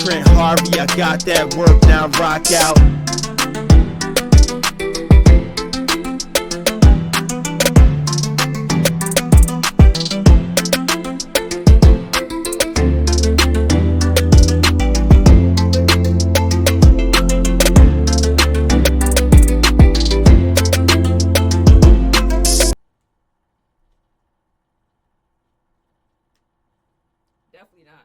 Trent Harvey, I got that work, now rock out. Definitely not.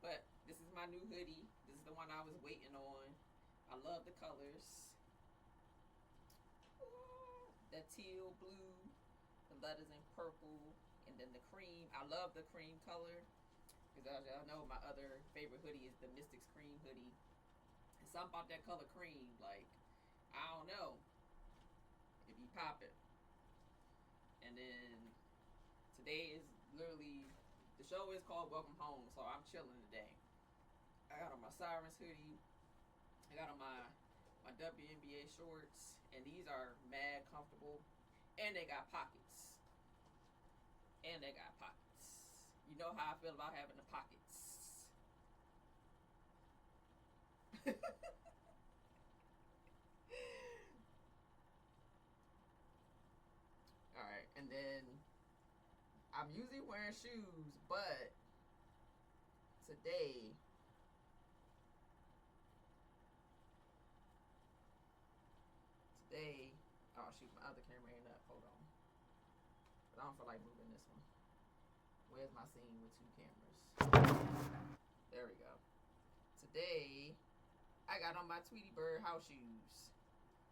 But this is my new hoodie. This is the one I was waiting on. I love the colors. The teal blue, the letters in purple, and then the cream. I love the cream color. Because as y'all know, my other favorite hoodie is the Mystics cream hoodie. And something about that color cream, like, I don't know. It be popping. And then today is literally, the show is called Welcome Home, so I'm chilling today. I got on my Sirens hoodie. I got on my WNBA shorts, and these are mad comfortable. And they got pockets. You know how I feel about having the pockets. Alright, and then I'm usually wearing shoes, but today oh shoot, my other camera ain't up. Hold on. But I don't feel like moving this one. Where's my scene with two cameras? There we go. Today, I got on my Tweety Bird house shoes.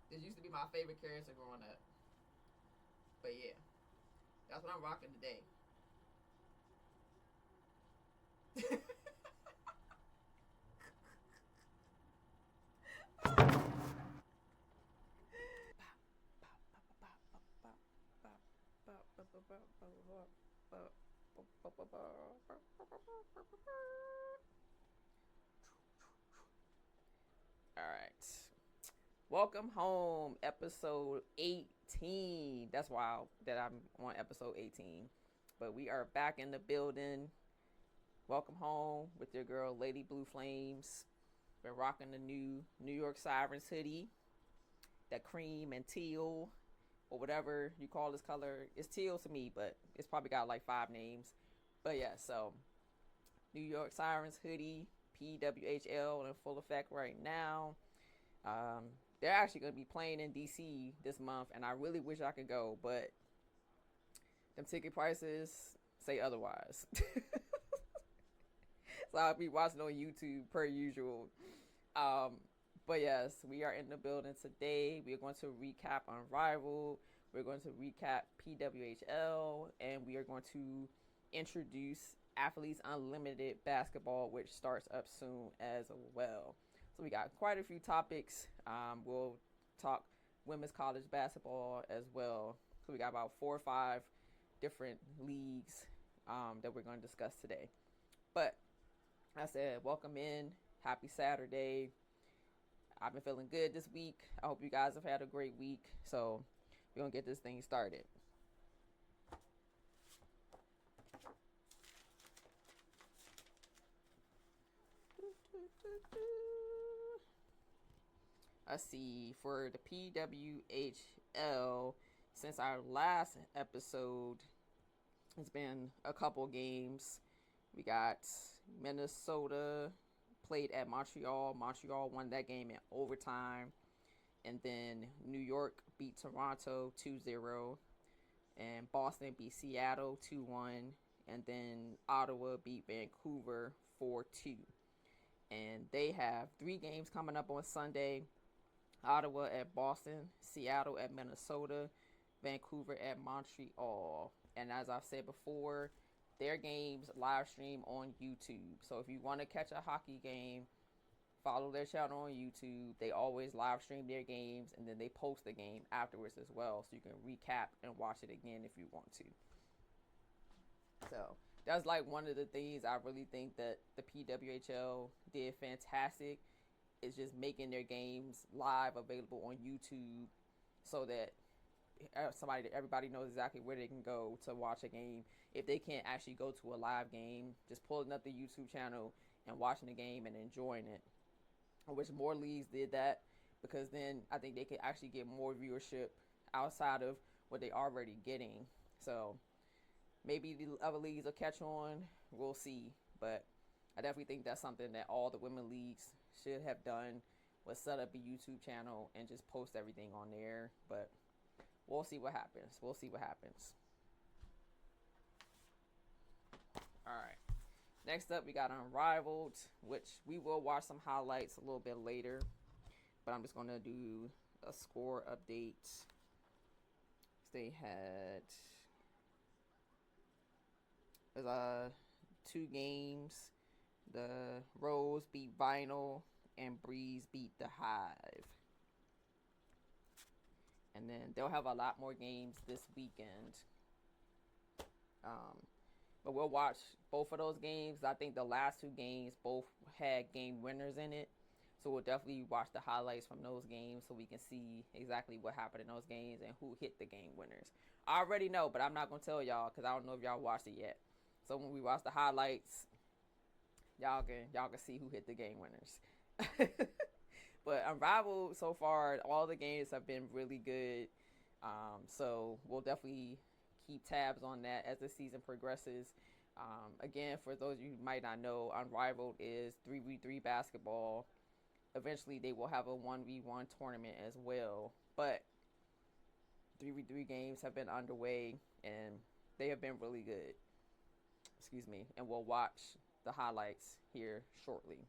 This used to be my favorite character growing up. But yeah, that's what I'm rocking today. All right. Welcome home, episode 18. That's wild that I'm on episode 18. But we are back in the building. Welcome home with your girl, Lady Blue Flames. We're rocking the new New York Sirens hoodie. That cream and teal, or whatever you call this color. It's teal to me, but it's probably got like 5 names. But yeah, so New York Sirens hoodie, PWHL in full effect right now. They're actually going to be playing in DC this month, and I really wish I could go, but them ticket prices say otherwise. So I'll be watching on YouTube per usual. But yes, we are in the building today. We are going to recap Unrivaled. We're going to recap PWHL, and we are going to introduce Athletes Unlimited Basketball, which starts up soon as well. So we got quite a few topics. We'll talk women's college basketball as well. So we got about 4 or 5 different leagues that we're going to discuss today. But I said, welcome in. Happy Saturday. I've been feeling good this week. I hope you guys have had a great week. So we're going to get this thing started. Let's see, for the PWHL, since our last episode, it's been a couple games. We got Minnesota played at Montreal. Montreal won that game in overtime. And then New York beat Toronto 2-0. And Boston beat Seattle 2-1. And then Ottawa beat Vancouver 4-2. And they have 3 games coming up on Sunday. Ottawa at Boston, Seattle at Minnesota, Vancouver at Montreal. And as I've said before, their games live stream on YouTube. So if you want to catch a hockey game, follow their channel on YouTube. They always live stream their games, and then they post the game afterwards as well, so you can recap and watch it again if you want to. So that's like one of the things I really think that the PWHL did fantastic, is just making their games live available on YouTube, so that everybody knows exactly where they can go to watch a game. If they can't actually go to a live game, just pulling up the YouTube channel and watching the game and enjoying it. I wish more leagues did that, because then I think they could actually get more viewership outside of what they already getting. So maybe the other leagues will catch on. We'll see. But I definitely think that's something that all the women leagues should have done, was set up a YouTube channel and just post everything on there. But we'll see what happens. We'll see what happens. All right. Next up, we got Unrivaled, which we will watch some highlights a little bit later. But I'm just going to do a score update. They had 2 games. The Rose beat Vinyl, and Breeze beat the Hive. And then they'll have a lot more games this weekend. But we'll watch both of those games. I think the last 2 games both had game winners in it. So we'll definitely watch the highlights from those games so we can see exactly what happened in those games and who hit the game winners. I already know, but I'm not going to tell y'all because I don't know if y'all watched it yet. So when we watch the highlights, y'all can see who hit the game winners. But Unrivaled, so far, all the games have been really good. So we'll definitely keep tabs on that as the season progresses. Again, for those of you who might not know, Unrivaled is 3v3 basketball. Eventually, they will have a 1v1 tournament as well. But 3v3 games have been underway, and they have been really good. Excuse me. And we'll watch the highlights here shortly.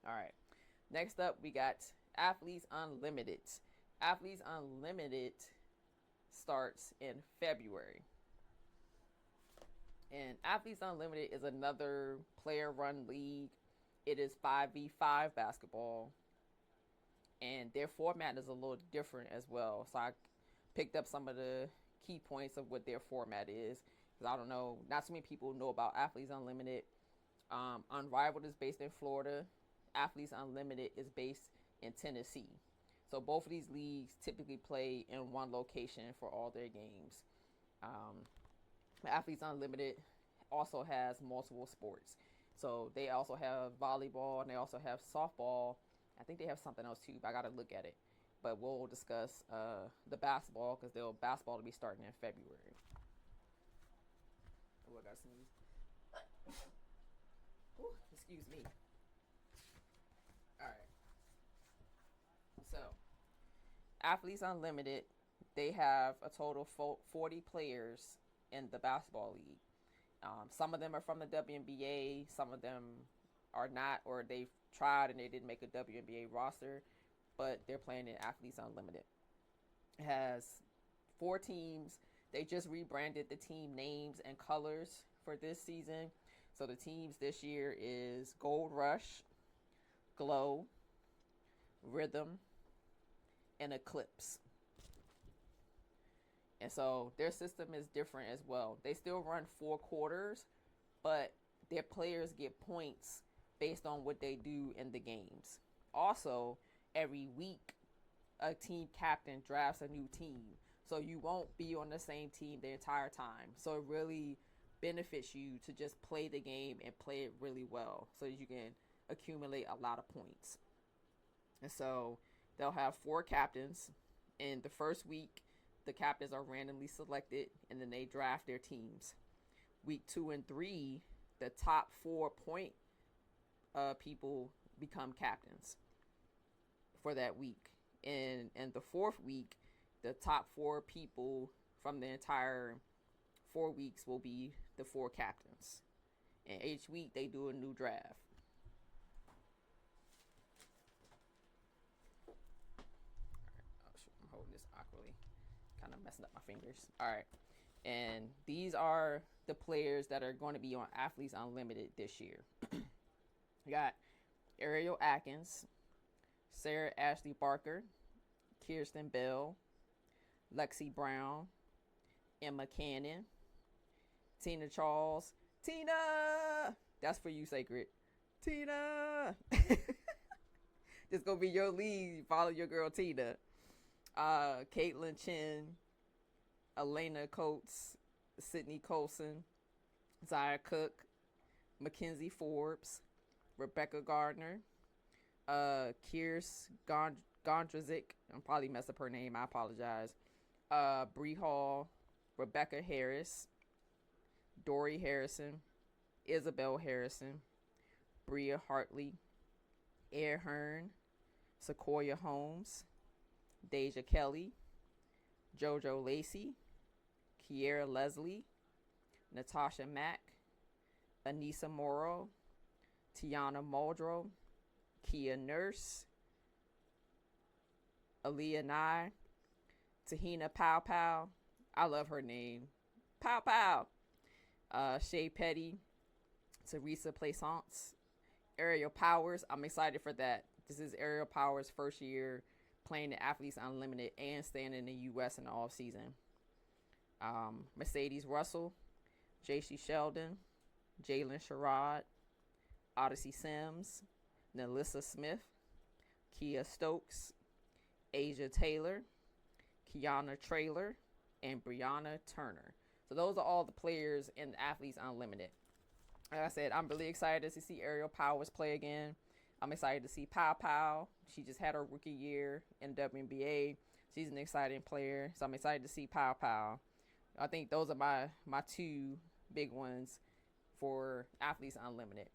All right. Next up, we got Athletes Unlimited. Athletes Unlimited starts in February. And Athletes Unlimited is another player-run league. It is 5v5 basketball. And their format is a little different as well. So I picked up some of the key points of what their format is. Because I don't know, not so many people know about Athletes Unlimited. Unrivaled is based in Florida. Athletes Unlimited is based in Tennessee. So both of these leagues typically play in one location for all their games. Athletes Unlimited also has multiple sports. So they also have volleyball, and they also have softball. I think they have something else too, but I got to look at it. But we'll discuss the basketball, because basketball will be starting in February. Oh, I got to sneeze. Ooh, excuse me. All right. So, Athletes Unlimited, they have a total of 40 players in the basketball league. Some of them are from the WNBA. Some of them are not, or they've tried and they didn't make a WNBA roster, but they're playing in Athletes Unlimited. It has 4 teams. They just rebranded the team names and colors for this season. So the teams this year is Gold Rush, Glow, Rhythm, and Eclipse. And so their system is different as well. They still run 4 quarters, but their players get points based on what they do in the games. Also, every week, a team captain drafts a new team. So you won't be on the same team the entire time. So it really benefits you to just play the game and play it really well so that you can accumulate a lot of points. And so they'll have 4 captains. In the first week, the captains are randomly selected, and then they draft their teams. Week 2 and 3, the top 4 point people become captains for that week. And the 4th week, the top 4 people from the entire 4 weeks will be the 4 captains. And each week they do a new draft. I'm holding this awkwardly, kind of messing up my fingers. All right. And these are the players that are going to be on Athletes Unlimited this year. We got Ariel Atkins, Sarah Ashley Barker, Kirsten Bell, Lexi Brown, Emma Cannon, Tina Charles. Tina! That's for you, Sacred. Tina! This gonna be your lead. Follow your girl, Tina. Caitlin Chin, Elena Coates, Sydney Colson, Zaya Cook, Mackenzie Forbes, Rebecca Gardner, Kiers Gondrazik. I'm probably messed up her name. I apologize. Bree Hall, Rebecca Harris, Dory Harrison, Isabel Harrison, Bria Hartley, Air Hearn, Sequoia Holmes, Deja Kelly, JoJo Lacey, Kiera Leslie, Natasha Mack, Anissa Morrow, Tiana Muldrow, Kia Nurse, Aaliyah Nye, Tahina Pow Pow. I love her name. Pow Pow. Shay Petty, Teresa Plaisance, Ariel Powers. I'm excited for that. This is Ariel Powers' first year playing the Athletes Unlimited and staying in the U.S. in the off season. Mercedes Russell, J.C. Sheldon, Jalen Sherrod, Odyssey Sims, Nelissa Smith, Kia Stokes, Asia Taylor, Kiana Traylor, and Brianna Turner. So those are all the players in Athletes Unlimited. Like I said, I'm really excited to see Ariel Powers play again. I'm excited to see Pow Pow. She just had her rookie year in WNBA. She's an exciting player, so I'm excited to see Pow Pow. I think those are my two big ones for Athletes Unlimited.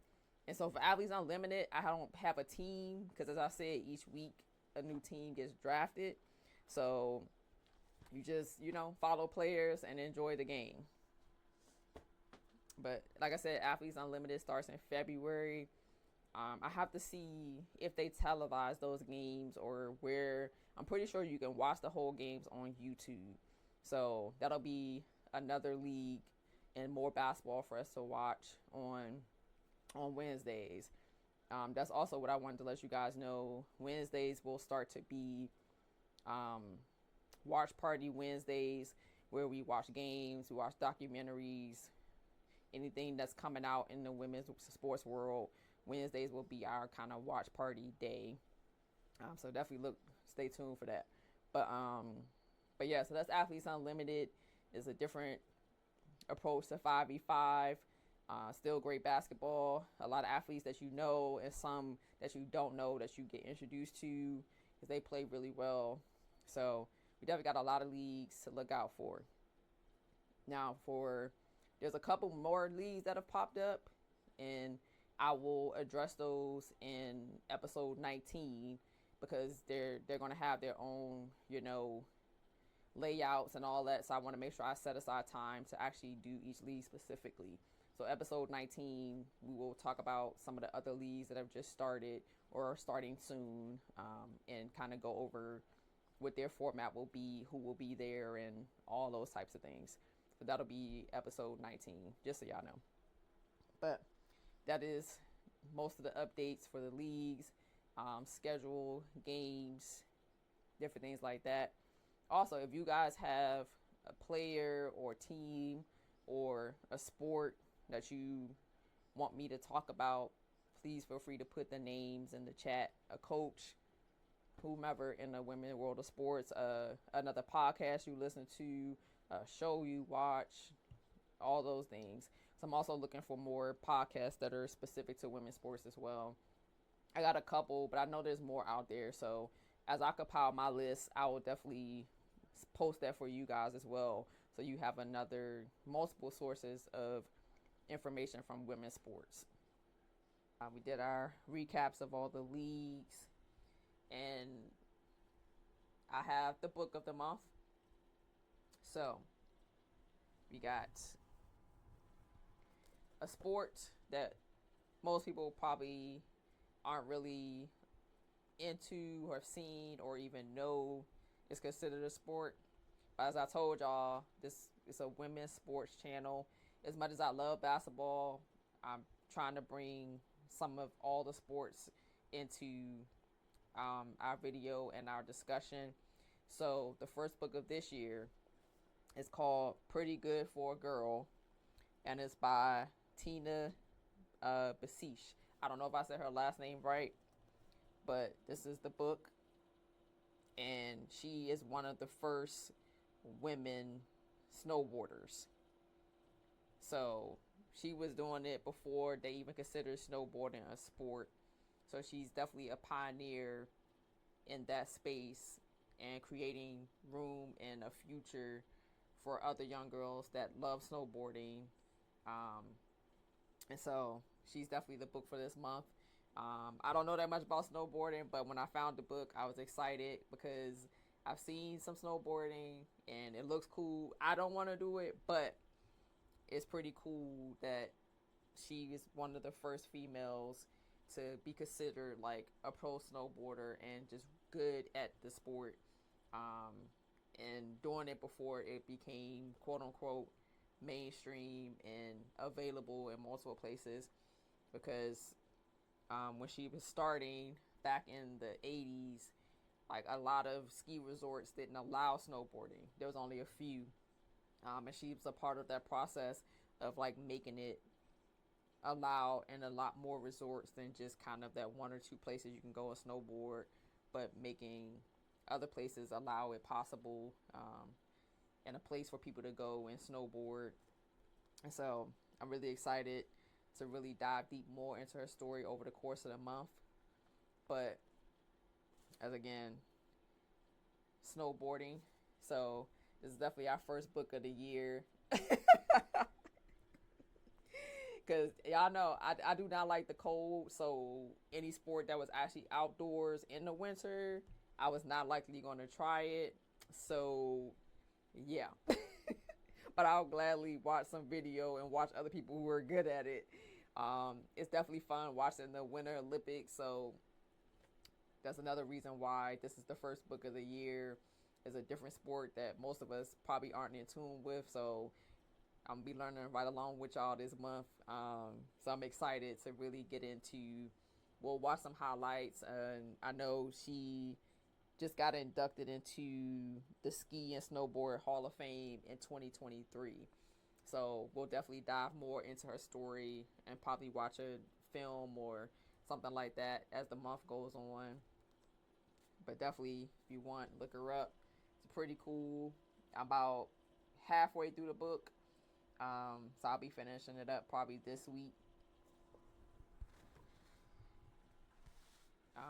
And so for Athletes Unlimited, I don't have a team because, as I said, each week a new team gets drafted. So you just, follow players and enjoy the game. But like I said, Athletes Unlimited starts in February. I have to see if they televise those games or where. I'm pretty sure you can watch the whole games on YouTube. So that'll be another league and more basketball for us to watch on Wednesdays. That's also what I wanted to let you guys know. Wednesdays will start to be watch party Wednesdays, where we watch games, we watch documentaries, anything that's coming out in the women's sports world. Wednesdays will be our kind of watch party day. So definitely stay tuned for that. But yeah, so that's Athletes Unlimited. It's a different approach to 5v5. Still great basketball. A lot of athletes that you know and some that you don't know that you get introduced to because they play really well. So we definitely got a lot of leagues to look out for. Now there's a couple more leagues that have popped up, and I will address those in episode 19 because they're going to have their own, layouts and all that. So I want to make sure I set aside time to actually do each league specifically. So episode 19, we will talk about some of the other leagues that have just started or are starting soon, and kind of go over what their format will be, who will be there, and all those types of things. So that'll be episode 19, just so y'all know. But that is most of the updates for the leagues, schedule, games, different things like that. Also, if you guys have a player or team or a sport that you want me to talk about, please feel free to put the names in the chat. A coach, whomever in the women's world of sports, another podcast you listen to, a show you watch, all those things. So I'm also looking for more podcasts that are specific to women's sports as well. I got a couple, but I know there's more out there. So as I compile my list, I will definitely post that for you guys as well. So you have multiple sources of information from women's sports. We did our recaps of all the leagues, and I have the book of the month. So we got a sport that most people probably aren't really into or have seen or even know is considered a sport. But as I told y'all, this is a women's sports channel. As much as I love basketball, I'm trying to bring some of all the sports into our video and our discussion. So the first book of this year is called Pretty Good for a Girl, and it's by Tina Basich. I don't know if I said her last name right, but this is the book, and she is one of the first women snowboarders. So she was doing it before they even considered snowboarding a sport. So she's definitely a pioneer in that space and creating room and a future for other young girls that love snowboarding. Um, and so she's definitely the book for this month. I don't know that much about snowboarding, but when I found the book, I was excited because I've seen some snowboarding and it looks cool. I don't want to do it, but it's pretty cool that she is one of the first females to be considered like a pro snowboarder and just good at the sport. Um, and doing it before it became quote unquote mainstream and available in multiple places, because when she was starting back in the 80s, like a lot of ski resorts didn't allow snowboarding. There was only a few. And she was a part of that process of like making it allow in a lot more resorts than just kind of that one or two places you can go and snowboard, but making other places allow it possible, and a place for people to go and snowboard. And so I'm really excited to really dive deep more into her story over the course of the month. But as again, snowboarding. So this is definitely our first book of the year. Because y'all know I do not like the cold. So any sport that was actually outdoors in the winter, I was not likely going to try it. So yeah. But I'll gladly watch some video and watch other people who are good at it. It's definitely fun watching the Winter Olympics. So that's another reason why this is the first book of the year. It's a different sport that most of us probably aren't in tune with. So I'm going to be learning right along with y'all this month. So I'm excited to really get into, we'll watch some highlights. And I know she just got inducted into the Ski and Snowboard Hall of Fame in 2023. So we'll definitely dive more into her story and probably watch a film or something like that as the month goes on. But definitely, if you want, look her up. It's pretty cool. I'm about halfway through the book. So I'll be finishing it up probably this week.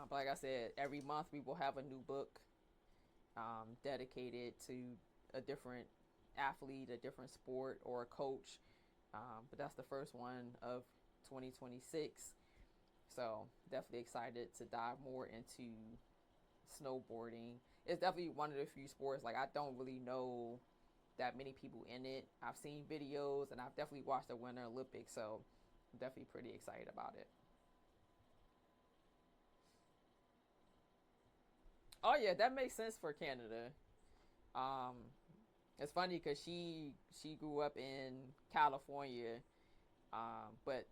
But like I said, every month we will have a new book dedicated to a different athlete, a different sport, or a coach. But that's the first one of 2026. So definitely excited to dive more into snowboarding. It's definitely one of the few sports, like I don't really know that many people in it. I've seen videos and I've definitely watched the Winter Olympics. So I'm definitely pretty excited about it. Oh yeah, that makes sense for Canada. Um, it's funny because she grew up in California, but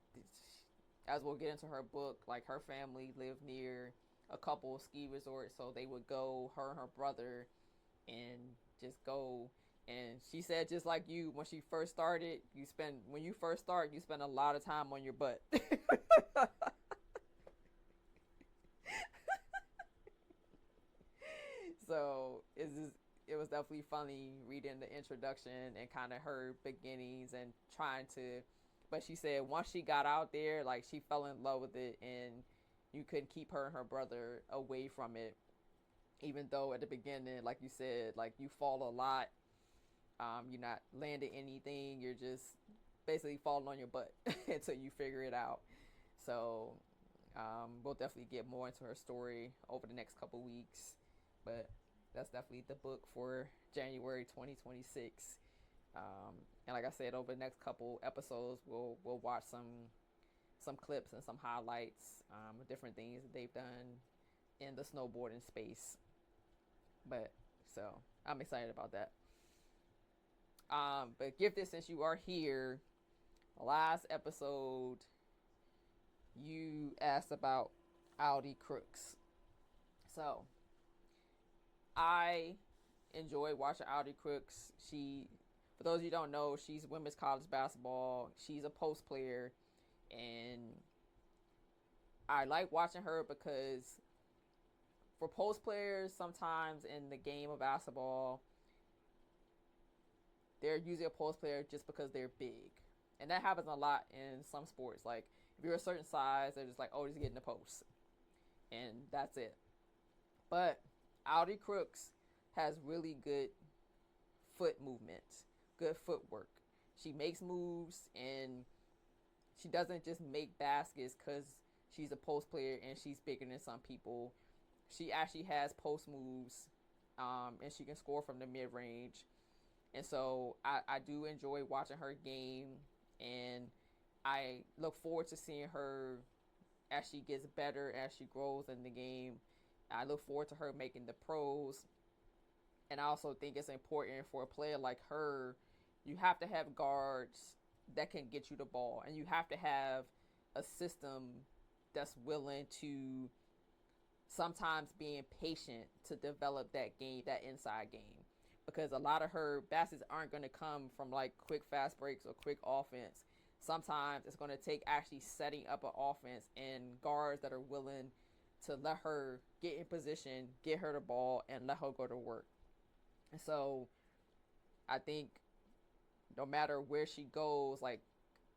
as we'll get into her book, like her family lived near a couple of ski resorts, so they would go, her and her brother, and just go. And she said, just like you, when she first started, when you first start, you spend a lot of time on your butt. So it was definitely funny reading the introduction and kind of her beginnings and trying to. But she said once she got out there, like she fell in love with it, and you couldn't keep her and her brother away from it. Even though at the beginning, like you said, like you fall a lot, you're not landing anything. You're just basically falling on your butt until you figure it out. So we'll definitely get more into her story over the next couple weeks. But that's definitely the book for January 2026. And like I said, over the next couple episodes, we'll watch some clips and some highlights of different things that they've done in the snowboarding space. But so I'm excited about that. But Gifted, since you are here, last episode you asked about Audi Crooks. So I enjoy watching Audi Crooks. For those of you who don't know, she's women's college basketball. She's a post player, and I like watching her because for post players, sometimes in the game of basketball, they're usually a post player just because they're big. And that happens a lot in some sports. Like, if you're a certain size, they're just like, oh, just get in the post. And that's it. But Audi Crooks has really good foot movement, good footwork. She makes moves, and she doesn't just make baskets because she's a post player and she's bigger than some people. She actually has post moves, and she can score from the mid range. And so I do enjoy watching her game, and I look forward to seeing her as she gets better, as she grows in the game. I look forward to her making the pros. And I also think it's important for a player like her, you have to have guards that can get you the ball. And you have to have a system that's willing to sometimes being patient to develop that game, that inside game. Because a lot of her baskets aren't going to come from like quick fast breaks or quick offense. Sometimes it's going to take actually setting up an offense and guards that are willing to let her get in position, get her the ball, and let her go to work. And so I think no matter where she goes, like,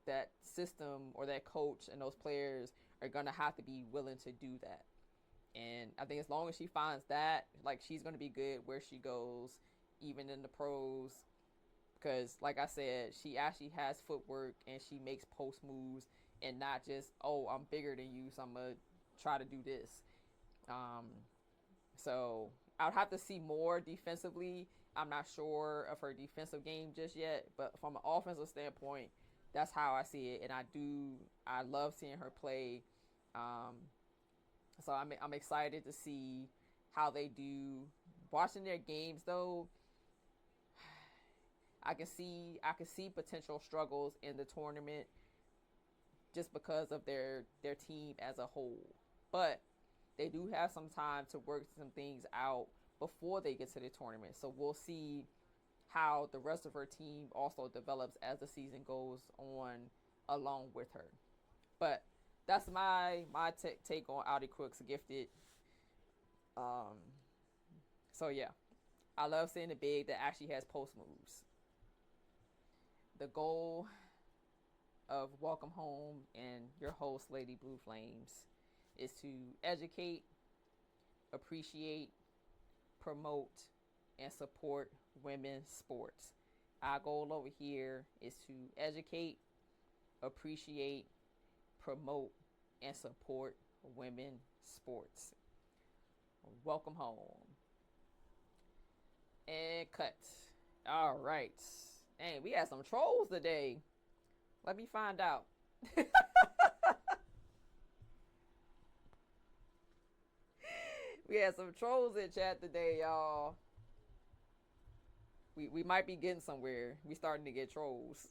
that system or that coach and those players are going to have to be willing to do that. And I think as long as she finds that, like, she's going to be good where she goes, even in the pros. Because, like I said, she actually has footwork and she makes post moves and not just, oh, I'm bigger than you, so I'm going to try to do this. So I would have to see more defensively. I'm not sure of her defensive game just yet, but from an offensive standpoint, that's how I see it. And I love seeing her play. So I'm excited to see how they do. Watching their games though, I can see potential struggles in the tournament just because of their team as a whole. But they do have some time to work some things out before they get to the tournament. So we'll see how the rest of her team also develops as the season goes on along with her. But that's my take on Audi Crooks Gifted. So yeah, I love seeing the big that actually has post moves. The goal of Welcome Home and your host, Lady Blue Flames, is to educate, appreciate, promote, and support women's sports. Our goal over here is to educate, appreciate, promote, and support women's sports. Welcome home. And cut. All right. Hey, we had some trolls today. Let me find out. We had some trolls in chat today, y'all. We might be getting somewhere. We starting to get trolls.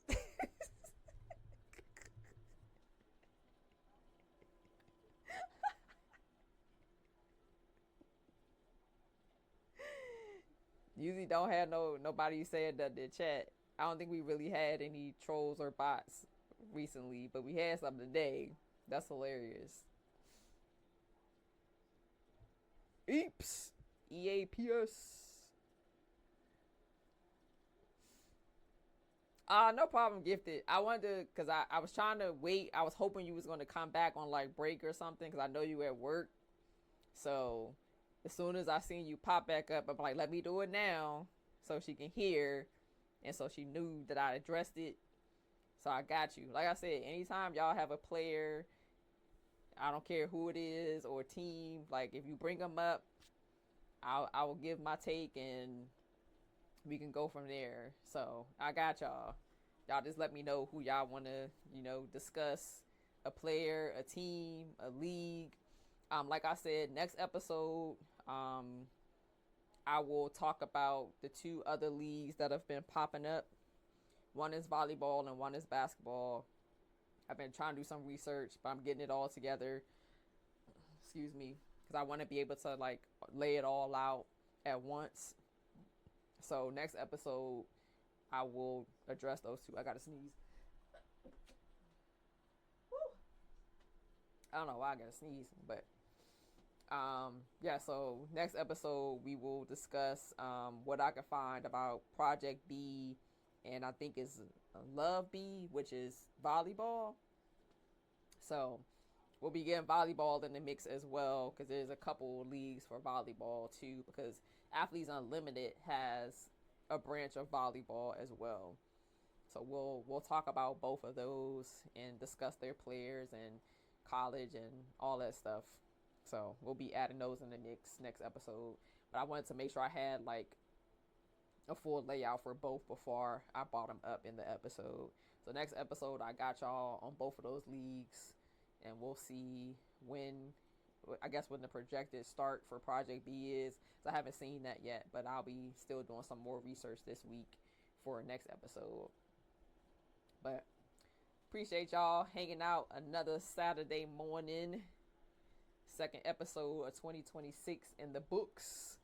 Usually don't have nobody saying that in chat. I don't think we really had any trolls or bots recently, but we had some today. That's hilarious. Eeps. EAPS. No problem, Gifted. I wanted to, because I was trying to wait. I was hoping you was going to come back on like break or something, because I know you at work. So as soon as I seen you pop back up, I'm like, let me do it now so she can hear. And so she knew that I addressed it. So I got you. Like I said, anytime y'all have a player, I don't care who it is or team, like if you bring them up, I will give my take and we can go from there. So I got y'all. Y'all just let me know who y'all want to, discuss. A player, a team, a league. Like I said, next episode, I will talk about the two other leagues that have been popping up. One is volleyball and one is basketball. I've been trying to do some research, but I'm getting it all together. Excuse me, because I want to be able to like lay it all out at once. So next episode, I will address those two. I gotta sneeze. Woo. I don't know why I gotta sneeze, but yeah. So next episode, we will discuss what I can find about Project B and I think it's Love B, which is volleyball. So we'll be getting volleyball in the mix as well, because there's a couple leagues for volleyball too, because Athletes Unlimited has a branch of volleyball as well. So we'll talk about both of those and discuss their players and college and all that stuff. So we'll be adding those in the next episode. But I wanted to make sure I had like a full layout for both before I brought them up in the episode. So next episode, I got y'all on both of those leagues, and we'll see when the projected start for Project B is. So I haven't seen that yet, but I'll be still doing some more research this week for next episode. But appreciate y'all hanging out another Saturday morning. Second episode of 2026 in the books.